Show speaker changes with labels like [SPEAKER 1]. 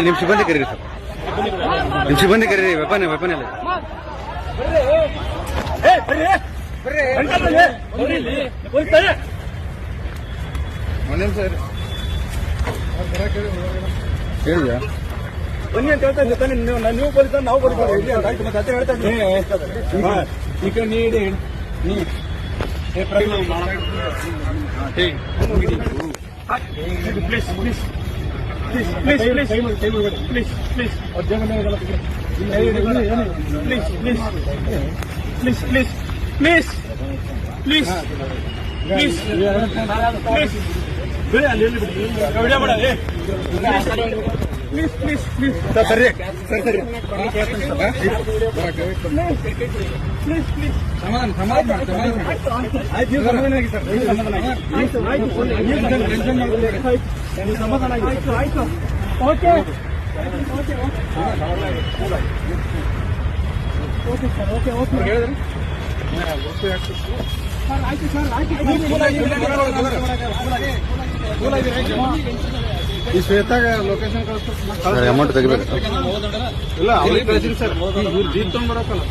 [SPEAKER 1] ನಿಮ್ ಸಿಬ್ಬಂದಿ ಕರೀರಿ ಸರ್, ನಿಮ್ ಸಿಬ್ಬಂದಿ ಕರೀರಿ. ವೆಪನ್ ಎಲ್ಲ ಹೇಳಿದ್ಯಾ?
[SPEAKER 2] ಬನ್ನಿ ಅಂತ ಹೇಳ್ತಾ ಇದ್ದೀನಿ. ನೀವು ಪೊಲೀಸ್ ನಾವು ಪೊಲೀಸ್ ಹೇಳ್ತಾ ಇದ್ದೀನಿ. ಈಗ ನೀಡಿ ಸಮಾಧಾನ ಆಯ್ತು. ಓಕೆ ಸರ್, ಓಕೆ ಹೇಳಿದ್ರೆ ಆಯ್ತು ಈ ಶ್ವೇತಾಗ ಲೊಕೇಶನ್ ಕಳಿಸ್ತಾರೆ.
[SPEAKER 1] ಅಮೌಂಟ್ ತೆಗಿಬೇಕು
[SPEAKER 2] ಇಲ್ಲ ಅವ್ರಿಗೆ ಕಳಿಸಿರಿ ಸರ್. ಇವ್ರು ಜೀಪ್ ತಗೊಂಡ್ಬರಕ್ಕಲ್ಲ.